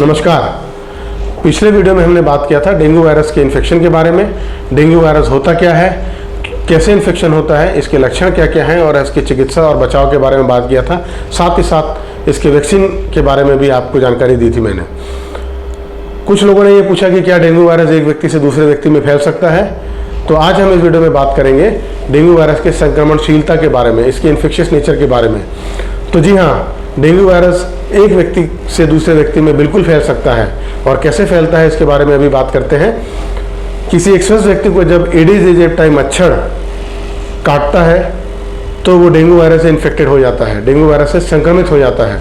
नमस्कार। पिछले वीडियो में हमने बात किया था डेंगू वायरस के इन्फेक्शन के बारे में। डेंगू वायरस होता क्या है, कैसे इन्फेक्शन होता है, इसके लक्षण क्या क्या हैं और इसकी चिकित्सा और बचाव के बारे में बात किया था। साथ ही साथ इसके वैक्सीन के बारे में भी आपको जानकारी दी थी मैंने। कुछ लोगों ने ये पूछा कि क्या डेंगू वायरस एक व्यक्ति से दूसरे व्यक्ति में फैल सकता है। तो आज हम इस वीडियो में बात करेंगे डेंगू वायरस के संक्रमणशीलता के बारे में, इसके इन्फेक्शियस नेचर के बारे में। तो जी हाँ, डेंगू वायरस एक व्यक्ति से दूसरे व्यक्ति में बिल्कुल फैल सकता है और कैसे फैलता है इसके बारे में अभी बात करते हैं। किसी एक स्वस्थ व्यक्ति को जब एडिस एजिप्टाई मच्छर काटता है तो वो डेंगू वायरस से इन्फेक्टेड हो जाता है, डेंगू वायरस से संक्रमित हो जाता है।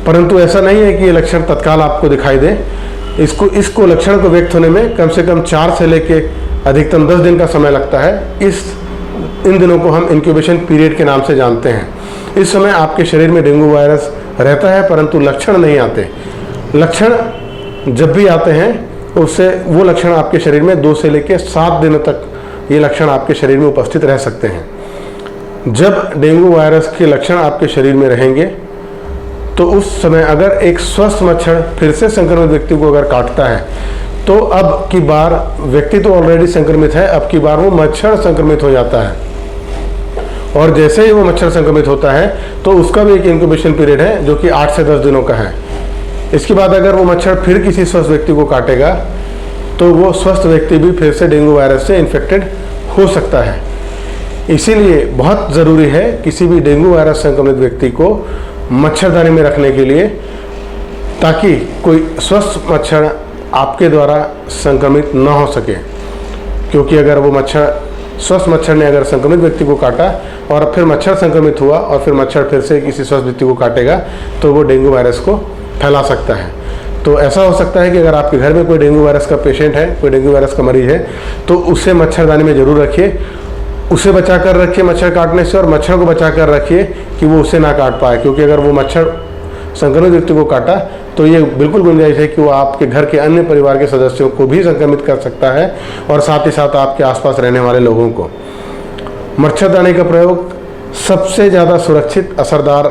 परंतु ऐसा नहीं है कि ये लक्षण तत्काल आपको दिखाई दे। इसको लक्षण को व्यक्त होने में कम से कम 4 से लेके अधिकतम 10 दिन का समय लगता है। इन दिनों को हम इंक्यूबेशन पीरियड के नाम से जानते हैं। इस समय आपके शरीर में डेंगू वायरस रहता है परंतु लक्षण नहीं आते। लक्षण जब भी आते हैं उससे वो लक्षण आपके शरीर में 2 से लेकर 7 दिनों तक ये लक्षण आपके शरीर में उपस्थित रह सकते हैं। जब डेंगू वायरस के लक्षण आपके शरीर में रहेंगे तो उस समय अगर एक स्वस्थ मच्छर फिर से संक्रमित व्यक्ति को अगर काटता है तो अब की बार व्यक्ति तो ऑलरेडी संक्रमित है, अब की बार वो मच्छर संक्रमित हो जाता है। और जैसे ही वो मच्छर संक्रमित होता है तो उसका भी एक इंक्यूबेशन पीरियड है जो कि 8 से 10 दिनों का है। इसके बाद अगर वो मच्छर फिर किसी स्वस्थ व्यक्ति को काटेगा तो वो स्वस्थ व्यक्ति भी फिर से डेंगू वायरस से इन्फेक्टेड हो सकता है। इसीलिए बहुत ज़रूरी है किसी भी डेंगू वायरस संक्रमित व्यक्ति को मच्छरदानी में रखने के लिए, ताकि कोई स्वस्थ मच्छर आपके द्वारा संक्रमित न हो सके। क्योंकि अगर वो स्वस्थ मच्छर ने अगर संक्रमित व्यक्ति को काटा और फिर मच्छर संक्रमित हुआ और फिर मच्छर फिर से किसी स्वस्थ व्यक्ति को काटेगा तो वो डेंगू वायरस को फैला सकता है। तो ऐसा हो सकता है कि अगर आपके घर में कोई डेंगू वायरस का पेशेंट है, कोई डेंगू वायरस का मरीज है, तो उसे मच्छरदानी में ज़रूर रखिए। उसे बचा कर रखिए मच्छर काटने से, और मच्छर को बचा कर रखिए कि वो उसे ना काट पाए। क्योंकि अगर वो मच्छर संक्रमित व्यक्ति को काटा तो ये बिल्कुल गुंजाइश है कि वो आपके घर के अन्य परिवार के सदस्यों को भी संक्रमित कर सकता है और साथ ही साथ आपके आसपास रहने वाले लोगों को। मच्छरदानी का प्रयोग सबसे ज़्यादा सुरक्षित, असरदार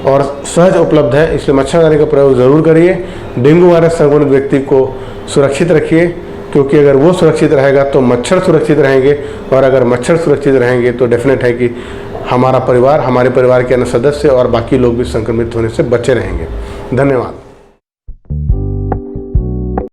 और सहज उपलब्ध है, इसलिए मच्छरदानी का प्रयोग ज़रूर करिए। डेंगू वायरस संक्रमित व्यक्ति को सुरक्षित रखिए, क्योंकि अगर वो सुरक्षित रहेगा तो मच्छर सुरक्षित रहेंगे, और अगर मच्छर सुरक्षित रहेंगे तो डेफिनेट है कि हमारा परिवार, हमारे परिवार के अन्य सदस्य और बाकी लोग भी संक्रमित होने से बचे रहेंगे। धन्यवाद।